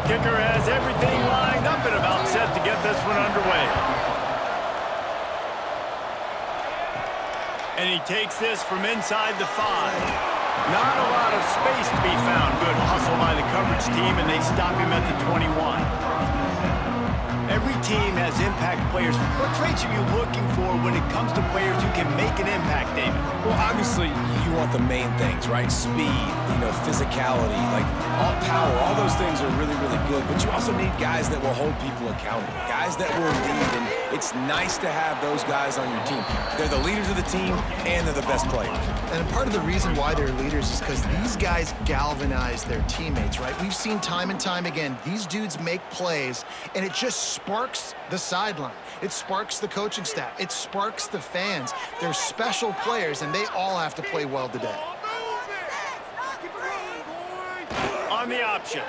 Kicker has everything lined up and about set to get this one underway. And he takes this from inside the 5. Not a lot of space to be found. Good hustle by the coverage team, and they stop him at the 21. Every team has impact players. What traits are you looking for when it comes to players who can make an impact, David? Well, obviously, you want the main things, right? Speed, physicality, like all power. All those things are really, really good. But you also need guys that will hold people accountable, guys that will lead. And it's nice to have those guys on your team. They're the leaders of the team, and they're the best players. And part of the reason why they're leaders is because these guys galvanize their teammates, right? We've seen time and time again, these dudes make plays, and it just sparks the sideline. It sparks the coaching staff. It sparks the fans. They're special players, and they all have to play well today. On the option.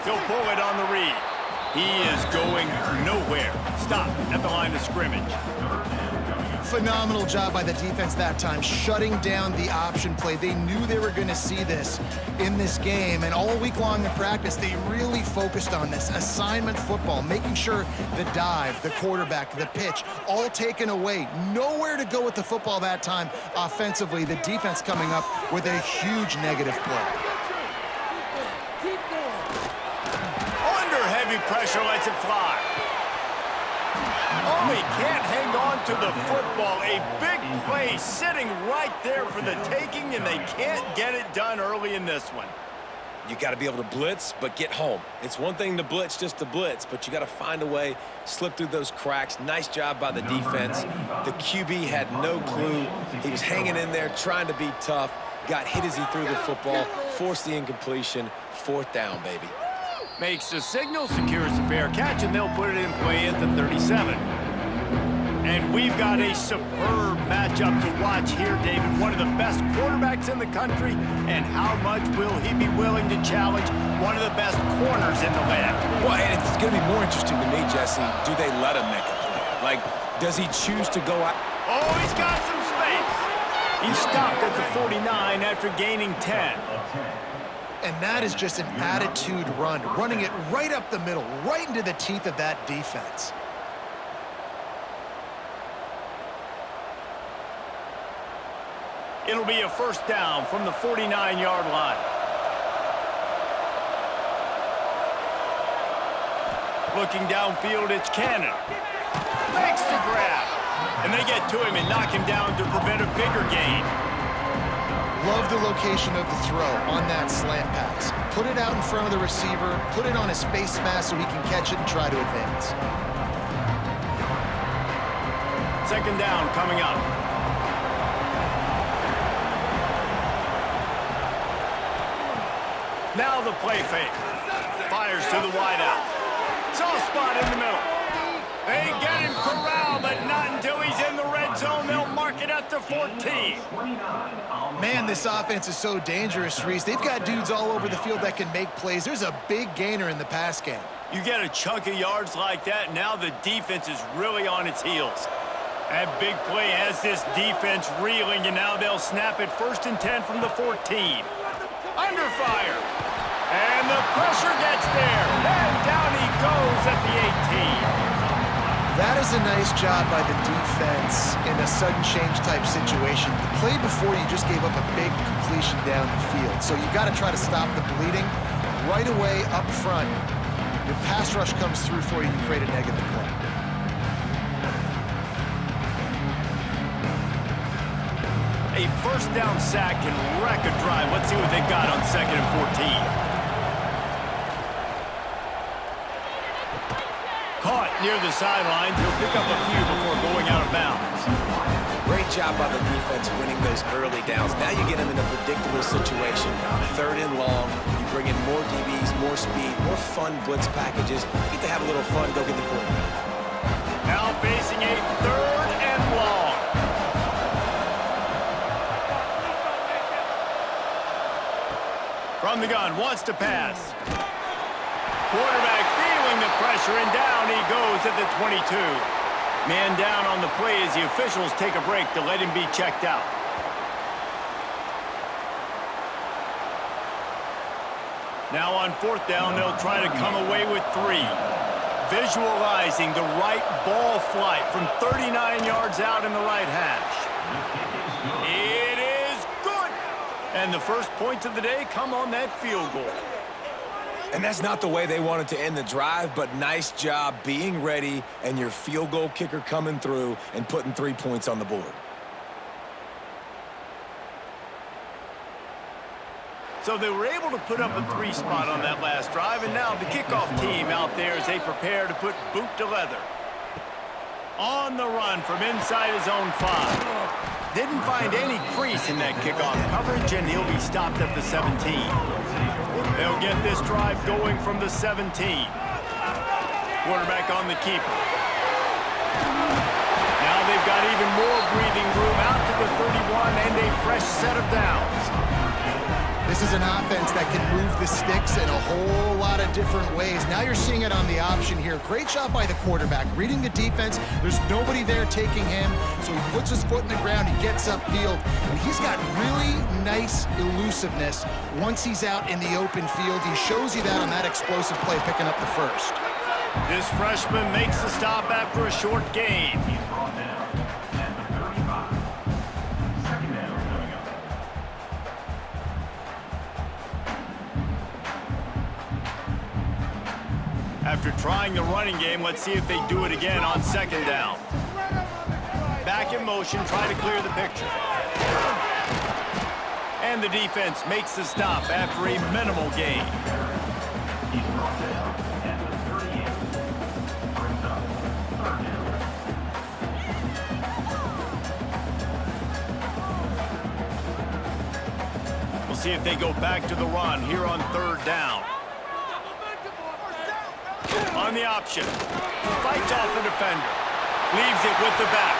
He'll pull it on the read. He is going nowhere. Stop at the line of scrimmage. Phenomenal job by the defense that time, shutting down the option play. They knew they were going to see this in this game, and all week long in practice, they really focused on this. Assignment football, making sure the dive, the quarterback, the pitch, all taken away. Nowhere to go with the football that time offensively. The defense coming up with a huge negative play. Under heavy pressure, lets it fly. Oh, he can't hang on to the football. A big play sitting right there for the taking, and they can't get it done early in this one. You got to be able to blitz, but get home. It's one thing to blitz just to blitz, but you got to find a way, slip through those cracks. Nice job by the defense. The QB had no clue. He was hanging in there, trying to be tough. Got hit as he threw the football, forced the incompletion. 4th down, baby. Makes the signal, secures the fair catch, and they'll put it in play at the 37. And we've got a superb matchup to watch here, David. One of the best quarterbacks in the country, and how much will he be willing to challenge one of the best corners in the land? Well, and it's going to be more interesting to me, Jesse. Do they let him make a play? Like, does he choose to go out? Oh, he's got some space. He stopped at the 49 after gaining 10. And that is just an attitude run, running it right up the middle, right into the teeth of that defense. It'll be a 1st down from the 49-yard line. Looking downfield, it's Cannon. Makes the grab. And they get to him and knock him down to prevent a bigger gain. Love the location of the throw on that slant pass. Put it out in front of the receiver, put it on his face mask so he can catch it and try to advance. 2nd down coming up. Now the play fake. Fires to the wideout. Soft spot in the middle. They get him corralled, but not until he's in the red zone. They'll mark it at the 14. Man, this offense is so dangerous, Reese. They've got dudes all over the field that can make plays. There's a big gainer in the pass game. You get a chunk of yards like that, now the defense is really on its heels. That big play has this defense reeling, and now they'll snap it 1st and 10 from the 14. Under fire. And the pressure gets there. And down he goes at the 18. That is a nice job by the defense in a sudden change type situation. The play before, you just gave up a big completion down the field. So you got to try to stop the bleeding right away up front. Your pass rush comes through for you, you create a negative play. A 1st down sack can wreck a drive. Let's see what they've got on 2nd and 14. Caught near the sidelines. He'll pick up a few before going out of bounds. Great job by the defense winning those early downs. Now you get them in a predictable situation. 3rd and long. You bring in more DBs, more speed, more fun blitz packages. You get to have a little fun. Go get the quarterback. Now facing a 3rd and long. From the gun, wants to pass. Quarterback feeling the pressure, and down he goes at the 22. Man down on the play as the officials take a break to let him be checked out. Now on 4th down, they'll try to come away with 3. Visualizing the right ball flight from 39 yards out in the right hash. It is good! And the first points of the day come on that field goal. And that's not the way they wanted to end the drive, but nice job being ready and your field goal kicker coming through and putting 3 points on the board. So they were able to put up a 3 spot on that last drive, and now the kickoff team out there as they prepare to put boot to leather. On the run from inside his own 5. Didn't find any crease in that kickoff coverage, and he'll be stopped at the 17. They'll get this drive going from the 17. Quarterback on the keeper. Now they've got even more breathing room out to the 31 and a fresh set of downs. This is an offense that can move the sticks in a whole lot of different ways. Now you're seeing it on the option here. Great job by the quarterback. Reading the defense, there's nobody there taking him, so he puts his foot in the ground, he gets upfield, and he's got really nice elusiveness once he's out in the open field. He shows you that on that explosive play, picking up the first. This freshman makes the stop after a short gain. After trying the running game, let's see if they do it again on 2nd down. Back in motion, try to clear the picture. And the defense makes the stop after a minimal gain. We'll see if they go back to the run here on 3rd down. On the option, fights off the defender, leaves it with the back,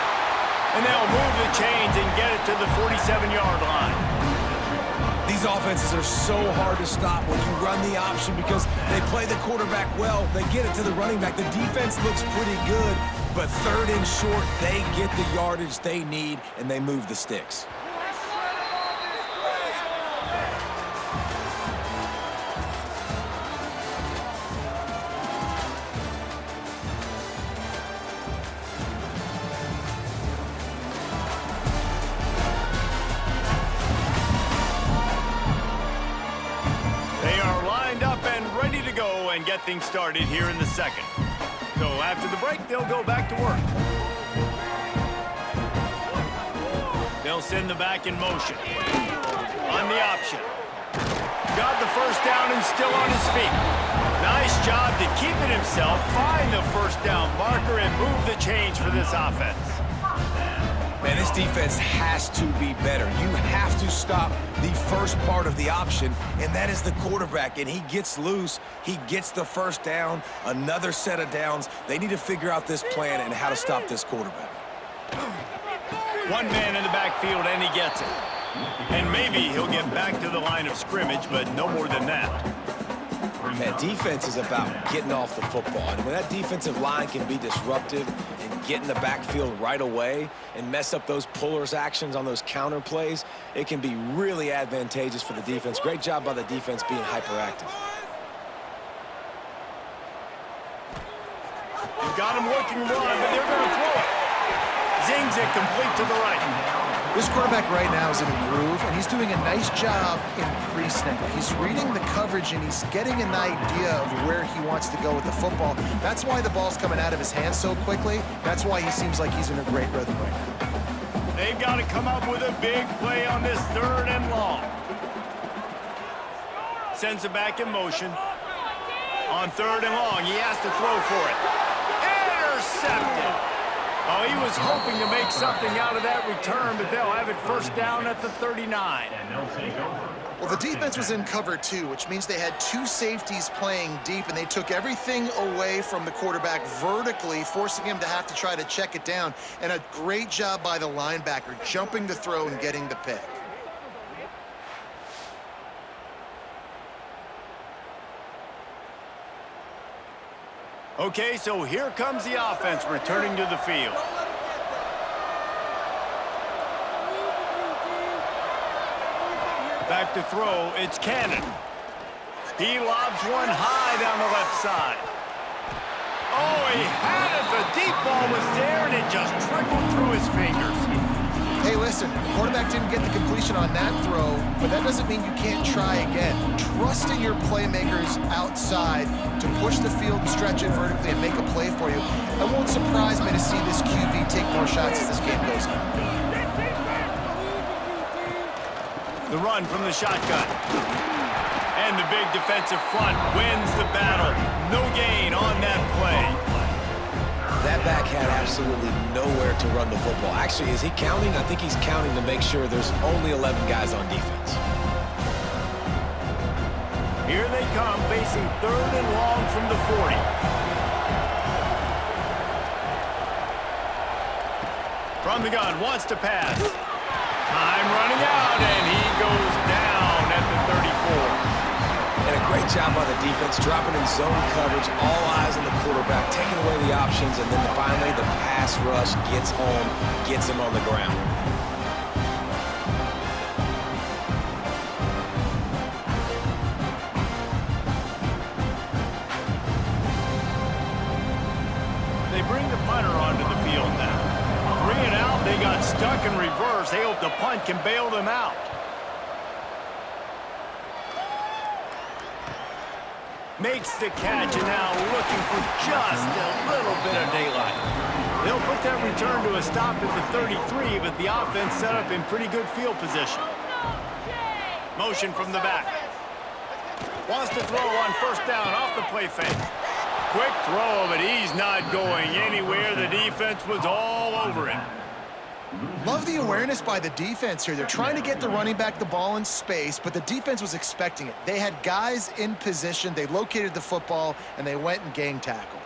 and they'll move the chains and get it to the 47-yard line. These offenses are so hard to stop when you run the option because they play the quarterback well. They get it to the running back. The defense looks pretty good, but 3rd and short, they get the yardage they need, and they move the sticks. And get things started here in the 2nd. So after the break, they'll go back to work. They'll send the back in motion. On the option. Got the first down and still on his feet. Nice job to keep it himself, find the first down marker, and move the chains for this offense. Man, this defense has to be better. You have to stop the first part of the option, and that is the quarterback. And he gets loose. He gets the first down, another set of downs. They need to figure out this plan and how to stop this quarterback. One man in the backfield, and he gets it. And maybe he'll get back to the line of scrimmage, but no more than that. Man, defense is about getting off the football. And when that defensive line can be disruptive and get in the backfield right away and mess up those pullers actions on those counter plays, it can be really advantageous for the defense. Great job by the defense being hyperactive. You've got him working run, but they're going to throw it. Zings it complete to the right. This quarterback right now is in a groove, and he's doing a nice job in pre-snap. He's reading the coverage, and he's getting an idea of where he wants to go with the football. That's why the ball's coming out of his hands so quickly. That's why he seems like he's in a great rhythm right now. They've got to come up with a big play on this 3rd and long. Sends it back in motion. On 3rd and long, he has to throw for it. Intercepted. Oh, he was hoping to make something out of that return, but they'll have it first down at the 39. Well, the defense was in cover 2, which means they had 2 safeties playing deep, and they took everything away from the quarterback vertically, forcing him to have to try to check it down. And a great job by the linebacker, jumping the throw and getting the pick. Okay, so here comes the offense returning to the field. Back to throw, it's Cannon. He lobs one high down the left side. Oh, he had it. The deep ball was there, and it just trickled through his fingers. Hey, listen, the quarterback didn't get the completion on that throw, but that doesn't mean you can't try again. Trusting your playmakers outside to push the field and stretch it vertically and make a play for you. It won't surprise me to see this QB take more shots as this game goes on. The run from the shotgun. And the big defensive front wins the battle. No gain on that play. That back had absolutely nowhere to run the football. Actually, is he counting? I think he's counting to make sure there's only 11 guys on defense. Here they come, facing 3rd and long from the 40. From the gun, wants to pass. Time running out, and he goes down at the 34. And a great job by the defense, dropping in zone coverage, all eyes on the quarterback, taking away the options, and then finally the pass rush gets home, gets him on the ground. They bring the punter onto the field now. 3 and out, they got stuck in reverse. They hope the punt can bail them out. Makes the catch, and now looking for just a little bit of daylight. They'll put that return to a stop at the 33, but the offense set up in pretty good field position. Motion from the back. Wants to throw on 1st down off the play fake. Quick throw, but he's not going anywhere. The defense was all over him. Love the awareness by the defense here. They're trying to get the running back the ball in space, but the defense was expecting it. They had guys in position. They located the football, and they went and gang tackled.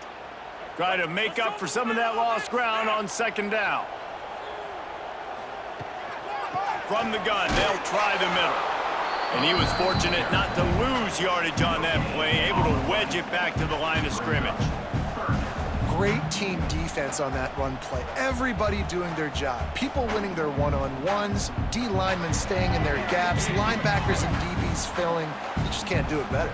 Try to make up for some of that lost ground on 2nd down. From the gun, they'll try the middle. And he was fortunate not to lose yardage on that play, able to wedge it back to the line of scrimmage. Great team defense on that run play. Everybody doing their job. People winning their one-on-ones, D linemen staying in their gaps, linebackers and DBs filling. You just can't do it better.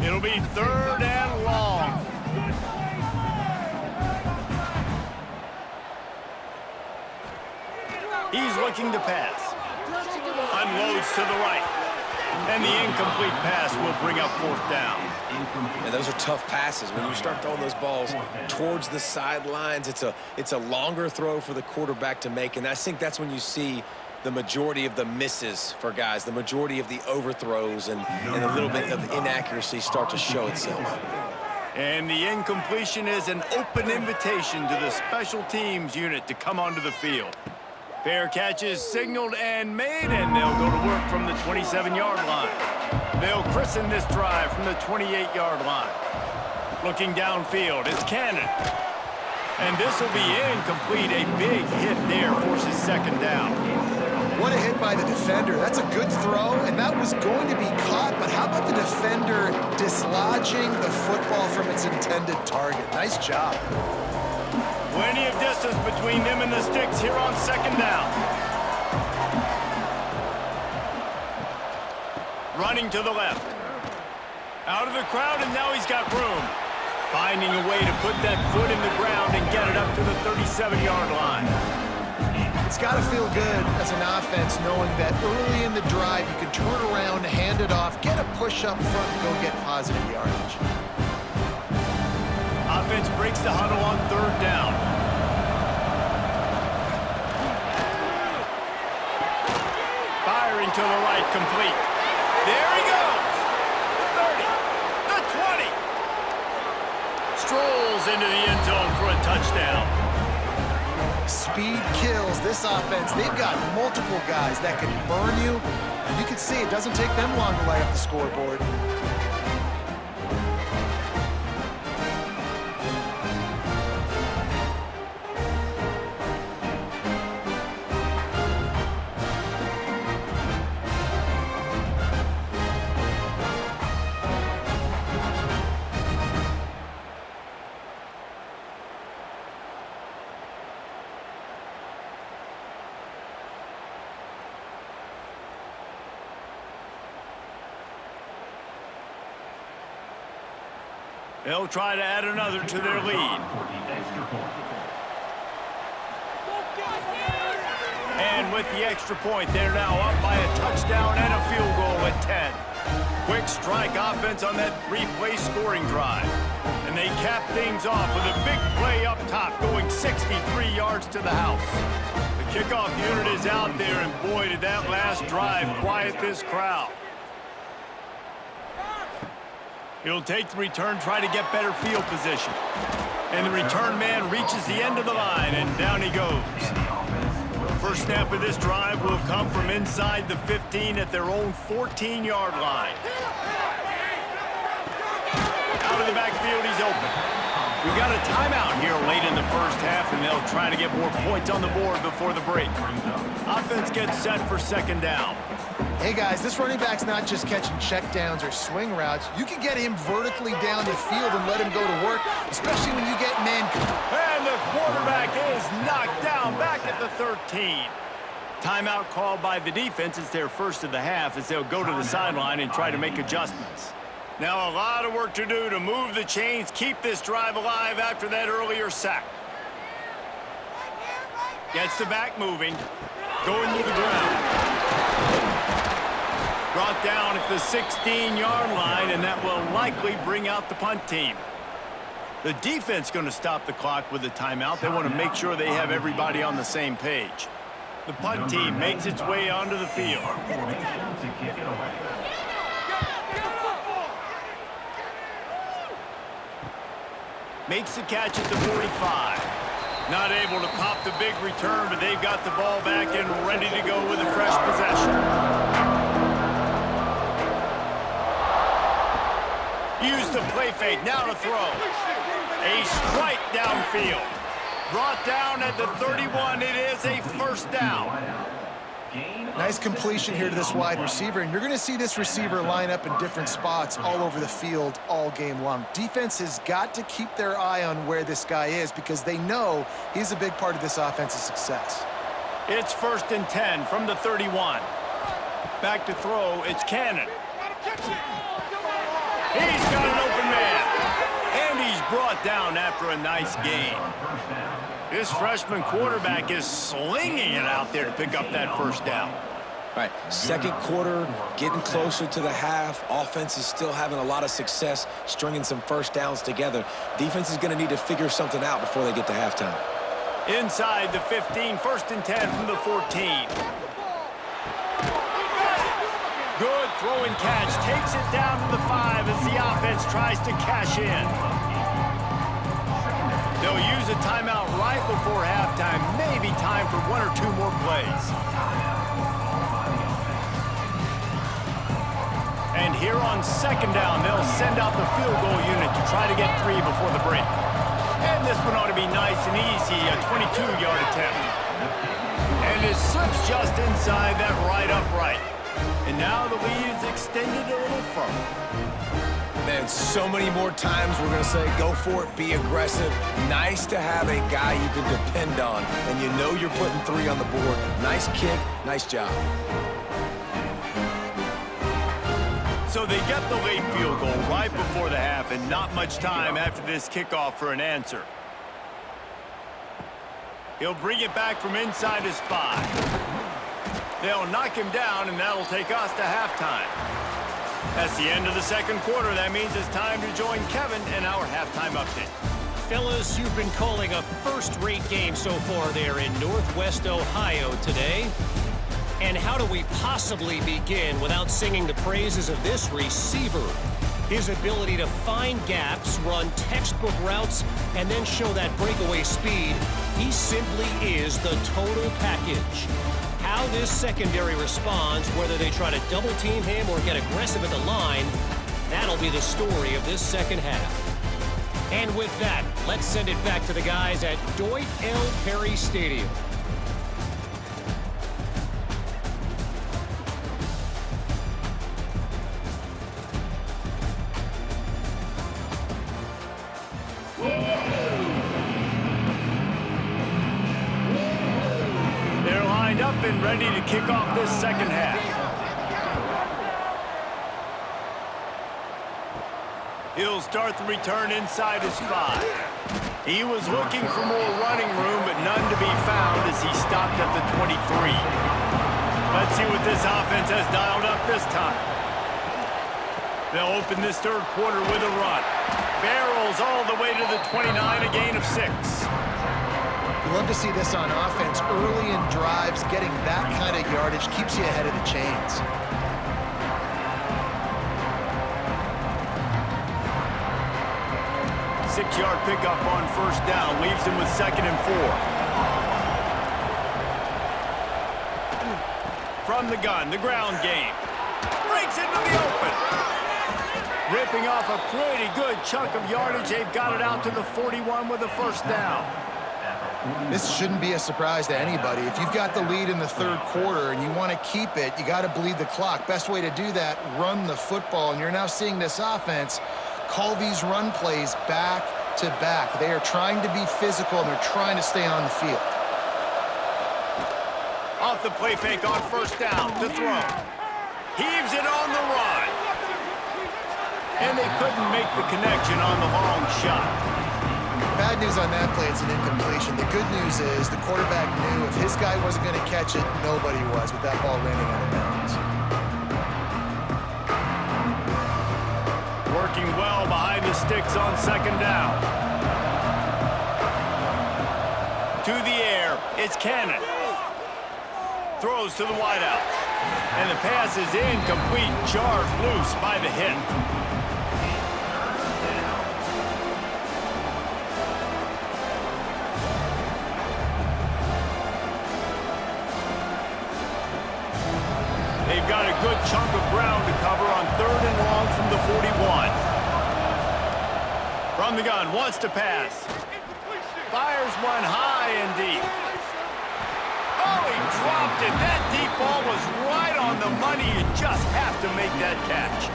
It'll be 3rd and long. He's looking to pass. Unloads to the right. And the incomplete pass will bring up 4th down. And those are tough passes. When you start throwing those balls towards the sidelines, it's a longer throw for the quarterback to make. And I think that's when you see the majority of the misses for guys, the majority of the overthrows and a little bit of inaccuracy start to show itself. And the incompletion is an open invitation to the special teams unit to come onto the field. Fair catch is signaled and made, and they'll go to work from the 27-yard line. They'll christen this drive from the 28-yard line. Looking downfield, it's Cannon. And this will be incomplete. A big hit there forces 2nd down. What a hit by the defender. That's a good throw, and that was going to be caught, but how about the defender dislodging the football from its intended target? Nice job. Plenty of distance between them and the sticks here on 2nd down. Running to the left. Out of the crowd, and now he's got room. Finding a way to put that foot in the ground and get it up to the 37-yard line. It's got to feel good as an offense knowing that early in the drive you can turn around, hand it off, get a push up front, and go get positive yardage. Offense breaks the huddle on 3rd down. Firing to the right, complete. There he goes. The 30, the 20. Strolls into the end zone for a touchdown. Speed kills. This offense, they've got multiple guys that can burn you. You can see it doesn't take them long to light up the scoreboard. They'll try to add another to their lead. And with the extra point, they're now up by a touchdown and a field goal at 10. Quick strike offense on that three-play scoring drive. And they cap things off with a big play up top, going 63 yards to the house. The kickoff unit is out there, and boy, did that last drive quiet this crowd. He'll take the return, try to get better field position. And the return man reaches the end of the line, and down he goes. First snap of this drive will come from inside the 15 at their own 14-yard line. Out of the backfield, he's open. We got a timeout here late in the first half, and they'll try to get more points on the board before the break. Offense gets set for second down. Hey guys, this running back's not just catching checkdowns or swing routes. You can get him vertically down the field and let him go to work, especially when you get man. And the quarterback is knocked down back at the 13. Timeout called by the defense. It's their first of the half as they'll go to the sideline and try to make adjustments. Now a lot of work to do to move the chains, keep this drive alive after that earlier sack. Gets the back moving, going to the ground. Brought down at the 16-yard line, and that will likely bring out the punt team. The defense going to stop the clock with a timeout. They want to make sure they have everybody on the same page. The punt team makes its way onto the field. Makes the catch at the 45. Not able to pop the big return, but they've got the ball back and ready to go with a fresh possession. Use the play fake, now to throw. A strike downfield. Brought down at the 31, it is a first down. Nice completion here to this wide receiver, and you're going to see this receiver line up in different spots all over the field all game long. Defense has got to keep their eye on where this guy is because they know he's a big part of this offense's success. It's 1st and 10 from the 31. Back to throw, it's Cannon. He's got an open man, and he's brought down after a nice gain. This freshman quarterback is slinging it out there to pick up that first down. All right, second quarter, getting closer to the half. Offense is still having a lot of success stringing some first downs together. Defense is going to need to figure something out before they get to halftime. Inside the 15, 1st and 10 from the 14. Good throw and catch, takes it down to the 5 as the offense tries to cash in. They'll use a timeout right before halftime, maybe time for 1 or 2 more plays. And here on second down, they'll send out the field goal unit to try to get 3 before the break. And this one ought to be nice and easy, a 22-yard attempt. And it slips just inside that right upright. And now the lead is extended a little further. Man, so many more times we're going to say, go for it, be aggressive. Nice to have a guy you can depend on, and you know you're putting 3 on the board. Nice kick, nice job. So they get the late field goal right before the half, and not much time after this kickoff for an answer. He'll bring it back from inside his 5. They'll knock him down, and that'll take us to halftime. That's the end of the second quarter. That means it's time to join Kevin in our halftime update. Fellas, you've been calling a first-rate game so far there in Northwest Ohio today. And how do we possibly begin without singing the praises of this receiver? His ability to find gaps, run textbook routes, and then show that breakaway speed. He simply is the total package. How this secondary responds, whether they try to double-team him or get aggressive at the line, that'll be the story of this second half. And with that, let's send it back to the guys at Dwight L. Perry Stadium. Up and ready to kick off this second half. He'll start the return inside his 5. He was looking for more running room, but none to be found as he stopped at the 23. Let's see what this offense has dialed up this time. They'll open this third quarter with a run. Barrels all the way to the 29, a gain of 6. You love to see this on offense. Early in drives, getting that kind of yardage keeps you ahead of the chains. Six-yard pickup on first down, leaves him with 2nd and 4. From the gun, the ground game. Breaks into the open. Ripping off a pretty good chunk of yardage. They've got it out to the 41 with a first down. This shouldn't be a surprise to anybody. If you've got the lead in the third quarter and you want to keep it, you got to bleed the clock. Best way to do that, run the football. And you're now seeing this offense call these run plays back to back. They are trying to be physical, and they're trying to stay on the field. Off the play fake on first down to throw. Heaves it on the run. And they couldn't make the connection on the long shot. Bad news on that play, it's an incompletion. The good news is the quarterback knew if his guy wasn't going to catch it, nobody was with that ball landing out of bounds. Working well behind the sticks on second down. To the air, it's Cannon. Throws to the wideout. And the pass is incomplete, jarred loose by the hit. They've got a good chunk of ground to cover on 3rd and long from the 41. From the gun, wants to pass. Fires one high and deep. Oh, he dropped it. That deep ball was right on the money. You just have to make that catch.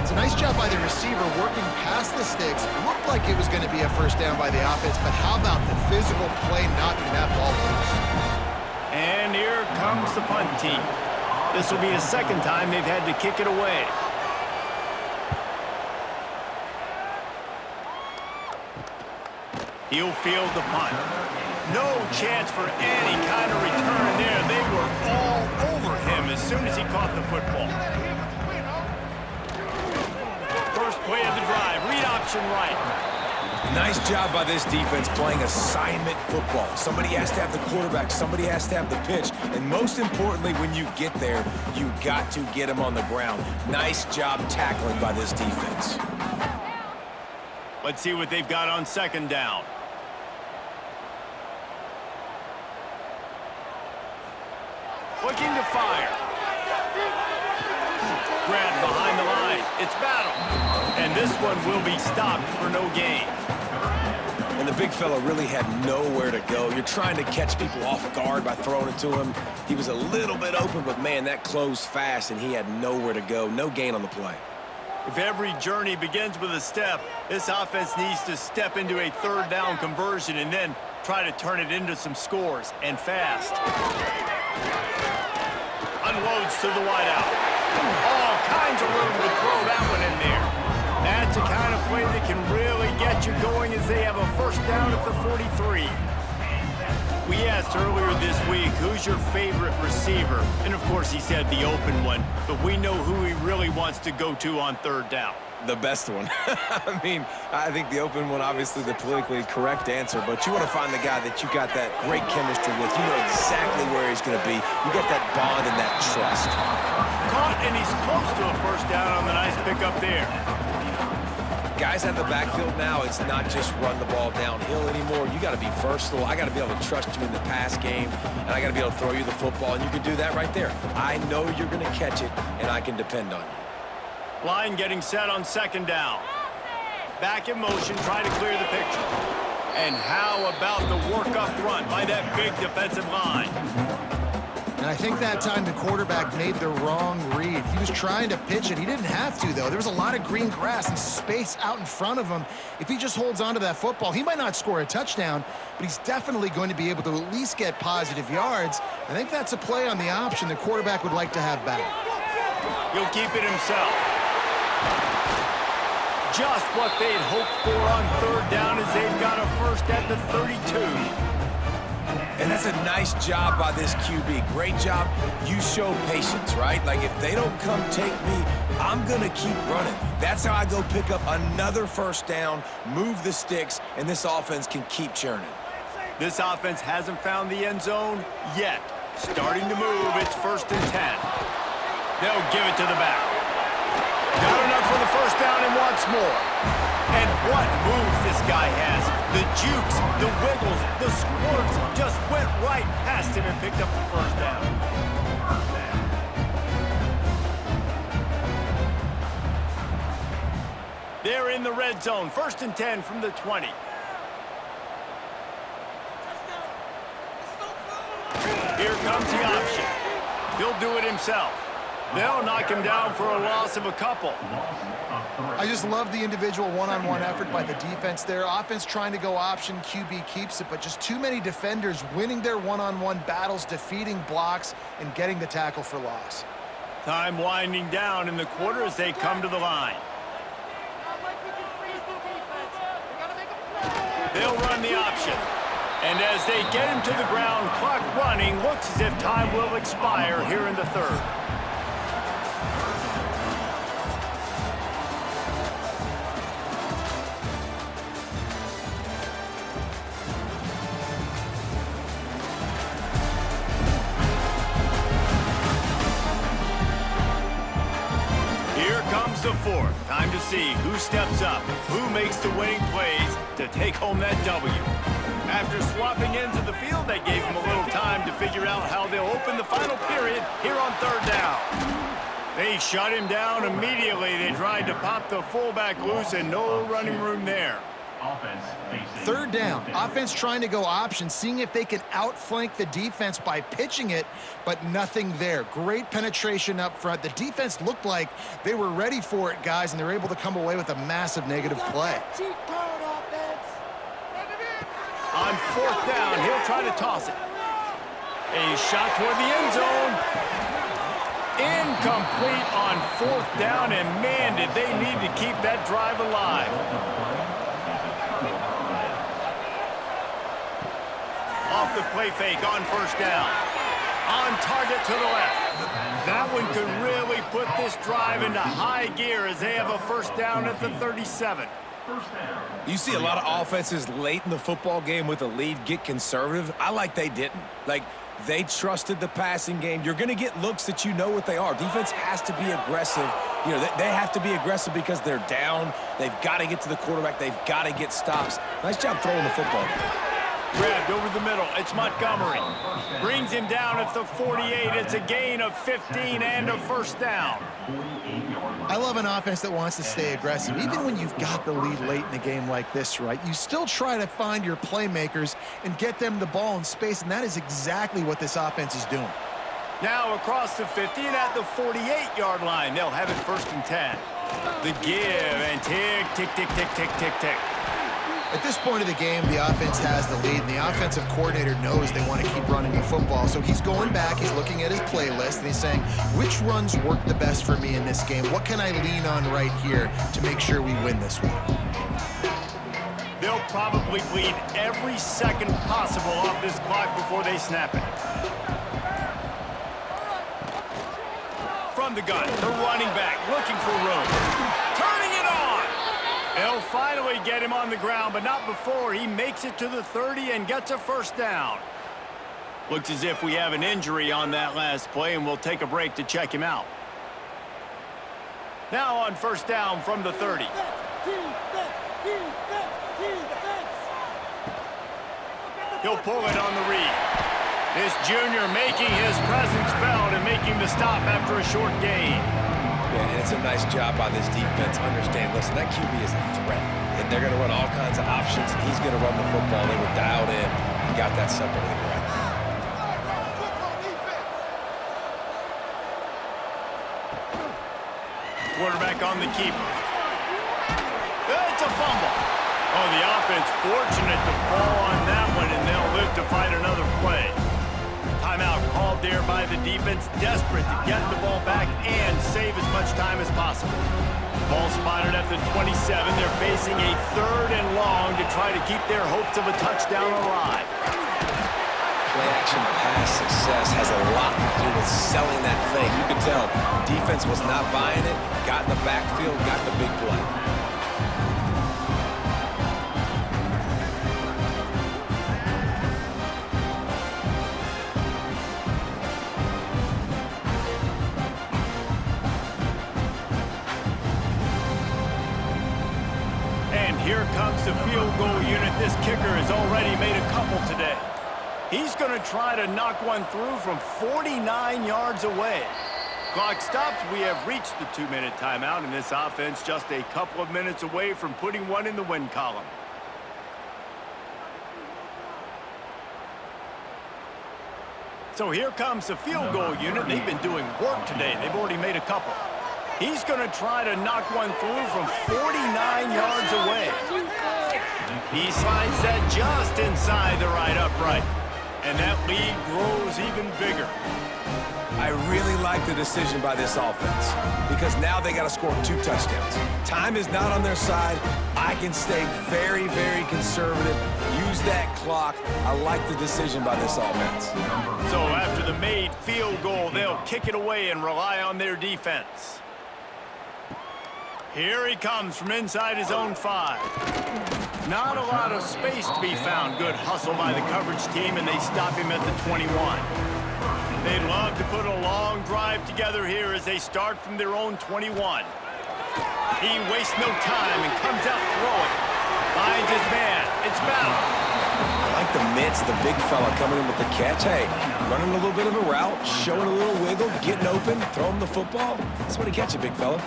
It's a nice job by the receiver working past the sticks. Looked like it was going to be a first down by the offense, but how about the physical play knocking that ball loose? And here comes the punt team. This will be the 2nd time they've had to kick it away. He'll field the punt. No chance for any kind of return there. They were all over him as soon as he caught the football. First play of the drive, read option right. Nice job by this defense playing assignment football. Somebody has to have the quarterback, somebody has to have the pitch, and most importantly, when you get there, you got to get him on the ground. Nice job tackling by this defense. Let's see what they've got on second down. Looking to fire. Grabbed behind the line. It's battle. And this one will be stopped for no gain. And the big fella really had nowhere to go. You're trying to catch people off guard by throwing it to him. He was a little bit open, but man, that closed fast, and he had nowhere to go. No gain on the play. If every journey begins with a step, this offense needs to step into a 3rd down conversion and then try to turn it into some scores, and fast. Unloads to the wideout. All kinds of room to throw that one in there. That's the kind of play that can really get you going as they have a first down at the 43. We asked earlier this week, who's your favorite receiver? And of course he said the open one, but we know who he really wants to go to on 3rd down. The best one. I mean, I think the open one, obviously the politically correct answer, but you want to find the guy that you got that great chemistry with. You know exactly where he's going to be. You got that bond and that trust. Caught, and he's close to a first down on the nice pickup there. Guys out of the backfield now, it's not just run the ball downhill anymore. You got to be versatile. I got to be able to trust you in the pass game, and I got to be able to throw you the football, and you can do that right there. I know you're going to catch it, and I can depend on you. Line getting set on second down. Back in motion, trying to clear the picture. And how about the work up front by that big defensive line? And I think that time the quarterback made the wrong read. He was trying to pitch it. He didn't have to, though. There was a lot of green grass and space out in front of him. If he just holds on to that football, he might not score a touchdown, but he's definitely going to be able to at least get positive yards. I think that's a play on the option the quarterback would like to have back. He'll keep it himself. just what they'd hoped for on third down as they've got a first at the 32. And that's a nice job by this QB. Great job. You show patience, right? Like, if they don't come take me, I'm going to keep running. That's how I go pick up another first down, move the sticks, and this offense can keep churning. This offense hasn't found the end zone yet. Starting to move, it's 1st and 10. They'll give it to the back. Got enough for the first down and wants more. And what moves this guy has. The jukes, the wiggles, the squirts just went right past him and picked up the first down. They're in the red zone. 1st and 10 from the 20. Here comes the option. He'll do it himself. They'll knock him down for a loss of a couple. I just love the individual one-on-one effort by the defense there. Offense trying to go option, QB keeps it, but just too many defenders winning their one-on-one battles, defeating blocks, and getting the tackle for loss. Time winding down in the quarter as they come to the line. They'll run the option. And as they get him to the ground, clock running, looks as if time will expire here in the third. Here comes the fourth. Time to see who steps up, who makes the winning plays to take home that W. After swapping ends of the field, they gave him a little time to figure out how they'll open the final period here on third down. They shut him down immediately. They tried to pop the fullback loose and no running room there. Third down, offense trying to go option, seeing if they can outflank the defense by pitching it, but nothing there. Great penetration up front. The defense looked like they were ready for it, guys, and they're able to come away with a massive negative play. On fourth down, he'll try to toss it. A shot toward the end zone. Incomplete on fourth down, and man, did they need to keep that drive alive. Off the play fake on first down. On target to the left. That one could really put this drive into high gear as they have a first down at the 37. You see a lot of offenses late in the football game with a lead get conservative. I like they didn't. Like, they trusted the passing game. You're going to get looks that you know what they are. Defense has to be aggressive. You know, they have to be aggressive because they're down. They've got to get to the quarterback. They've got to get stops. Nice job throwing the football. Grabbed over the middle. It's Montgomery. Brings him down at the 48. It's a gain of 15 and a first down. I love an offense that wants to stay aggressive. Even when you've got the lead late in a game like this, right, you still try to find your playmakers and get them the ball in space, and that is exactly what this offense is doing. Now across the 50 and at the 48-yard line, they'll have it 1st and 10. The give and tick, tick, tick, tick, tick, tick, tick. At this point of the game, the offense has the lead, and the offensive coordinator knows they want to keep running the football. So he's going back, he's looking at his playlist, and he's saying, which runs work the best for me in this game? What can I lean on right here to make sure we win this one? They'll probably bleed every second possible off this clock before they snap it. From the gun, the running back looking for room. Turning it on! They'll finally get him on the ground, but not before he makes it to the 30 and gets a first down. Looks as if we have an injury on that last play, and we'll take a break to check him out. Now on first down from the 30. He'll pull it on the read. This junior making his presence felt and making the stop after a short gain. Yeah, and it's a nice job by this defense. Understand, listen, that QB is a threat. And they're going to run all kinds of options, and he's going to run the football. They were dialed in and got that sucker to the ground. Quarterback on the keeper. It's a fumble. Oh, the offense fortunate to fall on that one, and they'll live to fight another play. Timeout called there by the defense, desperate to get the ball back and save as much time as possible. Ball spotted at the 27. They're facing a 3rd and long to try to keep their hopes of a touchdown alive. Play-action pass success has a lot to do with selling that fake. You could tell defense was not buying it, got in the backfield, got the big play. And here comes the field goal unit. This kicker has already made a couple today. He's going to try to knock one through from 49 yards away. Clock stops. We have reached the 2-minute timeout, and this offense just a couple of minutes away from putting one in the win column. So here comes the field goal unit. They've been doing work today. They've already made a couple. He's going to try to knock one through from 49 yards away. He slides that just inside the right upright. And that lead grows even bigger. I really like the decision by this offense because now they got to score 2 touchdowns. Time is not on their side. I can stay very, very conservative. Use that clock. I like the decision by this offense. So after the made field goal, they'll kick it away and rely on their defense. Here he comes from inside his own 5. Not a lot of space to be found. Good hustle by the coverage team, and they stop him at the 21. They'd love to put a long drive together here as they start from their own 21. He wastes no time and comes out throwing. Finds his man. It's Bell. I like the mitts, the big fella coming in with the catch. Hey, running a little bit of a route, showing a little wiggle, getting open, throwing the football. That's what he catch you, big fella.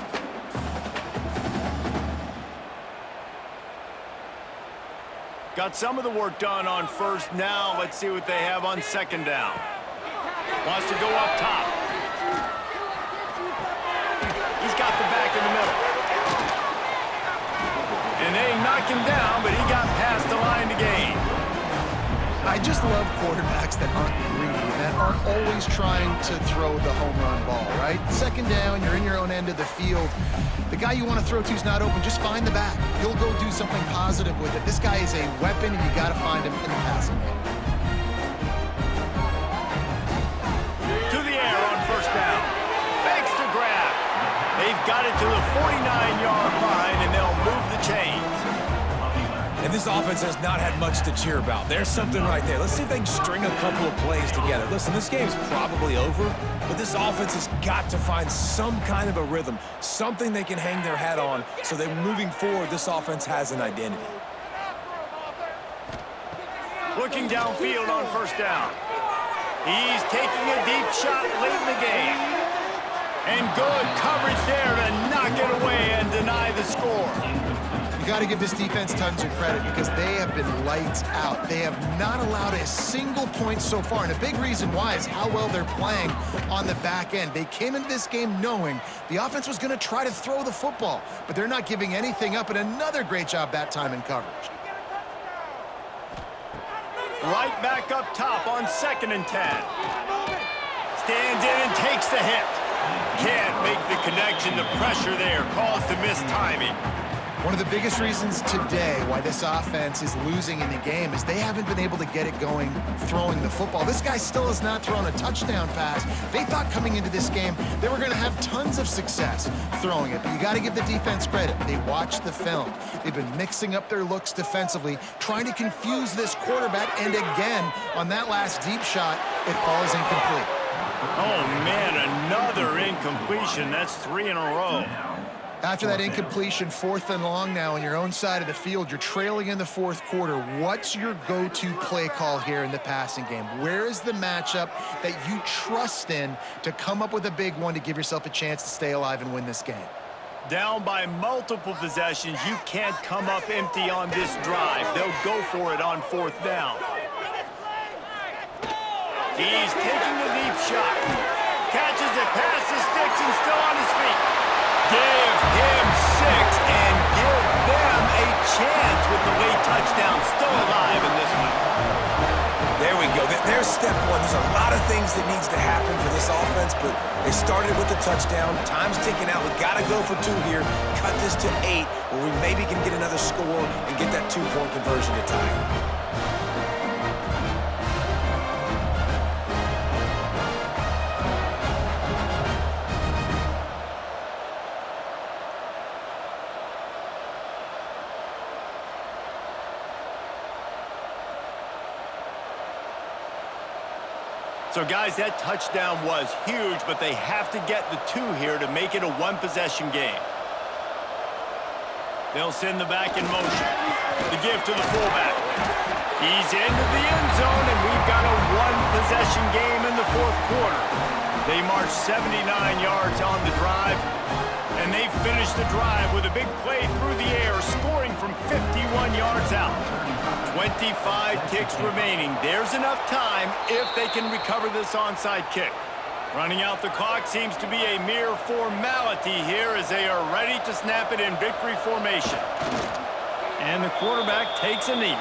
Got some of the work done on first. Now let's see what they have on second down. Wants to go up top. He's got the back in the middle. And they knock him down, but he got past the line to gain. I just love quarterbacks that aren't greedy, that aren't always trying to throw the home run ball, right? Second down, you're in your own end of the field. The guy you want to throw to is not open. Just find the back. He'll go do something positive with it. This guy is a weapon, and you got to find him in the passing game. To the air on first down. Begs to grab. They've got it to the 49-yard line, and they'll move the chains. And this offense has not had much to cheer about. There's something right there. Let's see if they can string a couple of plays together. Listen, this game's probably over, but this offense has got to find some kind of a rhythm, something they can hang their hat on so that moving forward, this offense has an identity. Looking downfield on first down. He's taking a deep shot late in the game. And good coverage there to knock it away and deny the score. You got to give this defense tons of credit because they have been lights out. They have not allowed a single point so far, and a big reason why is how well they're playing on the back end. They came into this game knowing the offense was going to try to throw the football, but they're not giving anything up, and another great job that time in coverage. Right back up top on 2nd and 10. Stands in and takes the hit. Can't make the connection. The pressure there caused the missed timing. One of the biggest reasons today why this offense is losing in the game is they haven't been able to get it going throwing the football. This guy still has not thrown a touchdown pass. They thought coming into this game they were going to have tons of success throwing it, but you got to give the defense credit. They watched the film. They've been mixing up their looks defensively, trying to confuse this quarterback, and again, on that last deep shot, it falls incomplete. Oh, man, another incompletion. That's 3 in a row. After that incompletion, 4th and long now on your own side of the field, you're trailing in the 4th quarter. What's your go-to play call here in the passing game? Where is the matchup that you trust in to come up with a big one to give yourself a chance to stay alive and win this game? Down by multiple possessions, you can't come up empty on this drive. They'll go for it on 4th down. He's taking the deep shot. Catches it past the sticks and still on his feet. Give him 6 and give them a chance with the late touchdown. Still alive in this one. There we go. There's step one. There's a lot of things that needs to happen for this offense, but they started with the touchdown. Time's ticking out. We got to go for 2 here. Cut this to 8, where we maybe can get another score and get that 2-point conversion to tie it. So, guys, that touchdown was huge, but they have to get the 2 here to make it a 1-possession game. They'll send the back in motion. The give to the fullback. He's into the end zone, and we've got a 1-possession game in the 4th quarter. They march 79 yards on the drive, and they finish the drive with a big play through the air, scoring from 51 yards out. 25 kicks remaining. There's enough time if they can recover this onside kick. Running out the clock seems to be a mere formality here as they are ready to snap it in victory formation. And the quarterback takes a knee.